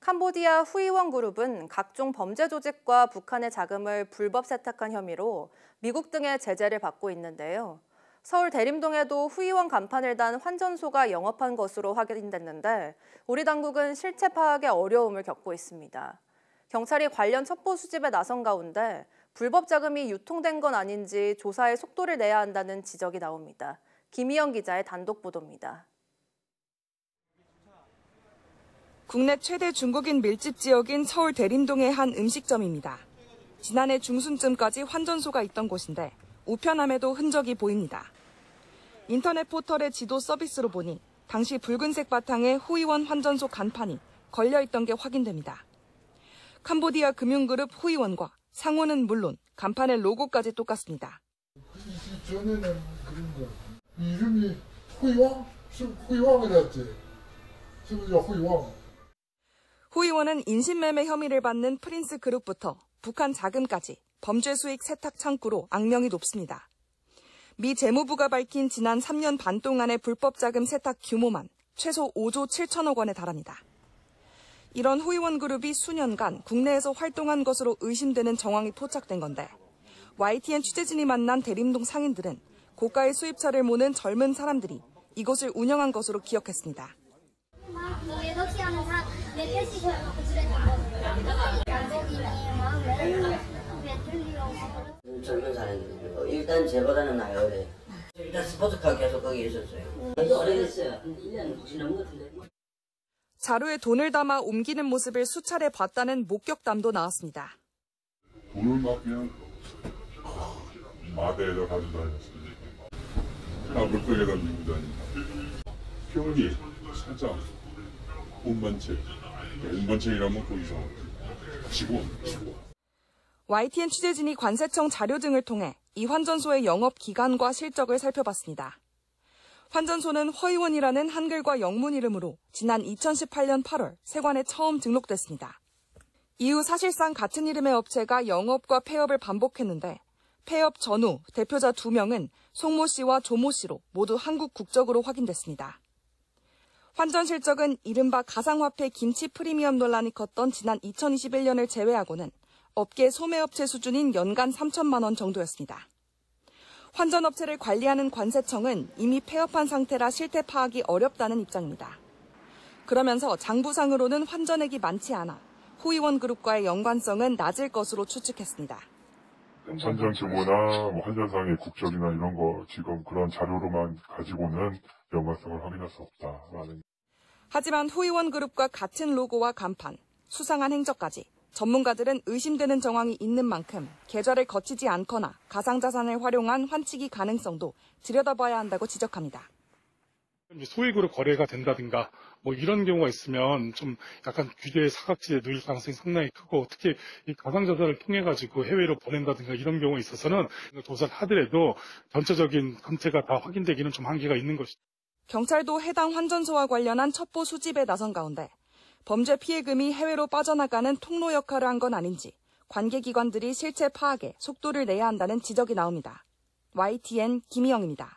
캄보디아 후이원 그룹은 각종 범죄 조직과 북한의 자금을 불법 세탁한 혐의로 미국 등의 제재를 받고 있는데요. 서울 대림동에도 후이원 간판을 단 환전소가 영업한 것으로 확인됐는데 우리 당국은 실체 파악에 어려움을 겪고 있습니다. 경찰이 관련 첩보 수집에 나선 가운데 불법 자금이 유통된 건 아닌지 조사에 속도를 내야 한다는 지적이 나옵니다. 김희영 기자의 단독 보도입니다. 국내 최대 중국인 밀집 지역인 서울 대림동의 한 음식점입니다. 지난해 중순쯤까지 환전소가 있던 곳인데 우편함에도 흔적이 보입니다. 인터넷 포털의 지도 서비스로 보니 당시 붉은색 바탕에 후이원 환전소 간판이 걸려있던 게 확인됩니다. 캄보디아 금융그룹 후이원과 상호는 물론 간판의 로고까지 똑같습니다. 전에는 그런 거 이름이 후이왕? 후이왕이랬지. 지금 후이왕. 후이원은 인신매매 혐의를 받는 프린스 그룹부터 북한 자금까지 범죄 수익 세탁 창구로 악명이 높습니다. 미 재무부가 밝힌 지난 3년 반 동안의 불법 자금 세탁 규모만 최소 5조 7천억 원에 달합니다. 이런 후이원 그룹이 수년간 국내에서 활동한 것으로 의심되는 정황이 포착된 건데 YTN 취재진이 만난 대림동 상인들은 고가의 수입차를 모는 젊은 사람들이 이곳을 운영한 것으로 기억했습니다. 젊은 사람들 일단 제보다는 나요. 일단 스포츠카 계속 거기 있었어요. 오래됐어요. 한 1년 혹시 넘은 것 같은데. 자루에 돈을 담아 옮기는 모습을 수차례 봤다는 목격담도 나왔습니다. 돈을 막 그냥 마대에다 가지고 다녔어요. 물속에다 밀고 다닌다. 표현이 살짝 운반책이라면 또 이상하고 직원. YTN 취재진이 관세청 자료 등을 통해 이 환전소의 영업 기간과 실적을 살펴봤습니다. 환전소는 허이원이라는 한글과 영문 이름으로 지난 2018년 8월 세관에 처음 등록됐습니다. 이후 사실상 같은 이름의 업체가 영업과 폐업을 반복했는데 폐업 전후 대표자 2명은 송모 씨와 조모 씨로 모두 한국 국적으로 확인됐습니다. 환전 실적은 이른바 가상화폐 김치 프리미엄 논란이 컸던 지난 2021년을 제외하고는 업계 소매업체 수준인 연간 3천만 원 정도였습니다. 환전업체를 관리하는 관세청은 이미 폐업한 상태라 실태 파악이 어렵다는 입장입니다. 그러면서 장부상으로는 환전액이 많지 않아 후이원 그룹과의 연관성은 낮을 것으로 추측했습니다. 환전 규모나 환전상의 국적이나 이런 거 지금 그런 자료로만 가지고는 연관성을 확인할 수 없다라는. 하지만 후이원 그룹과 같은 로고와 간판, 수상한 행적까지 전문가들은 의심되는 정황이 있는 만큼 계좌를 거치지 않거나 가상자산을 활용한 환치기 가능성도 들여다봐야 한다고 지적합니다. 소액으로 거래가 된다든가 이런 경우가 있으면 좀 약간 규제의 사각지대에 놓일 가능성이 상당히 크고 특히 이 가상자산을 통해 가지고 해외로 보낸다든가 이런 경우가 있어서는 조사를 하더라도 전체적인 금태가 다 확인되기는 좀 한계가 있는 것이죠. 경찰도 해당 환전소와 관련한 첩보 수집에 나선 가운데 범죄 피해금이 해외로 빠져나가는 통로 역할을 한 건 아닌지 관계기관들이 실체 파악에 속도를 내야 한다는 지적이 나옵니다. YTN 김희영입니다.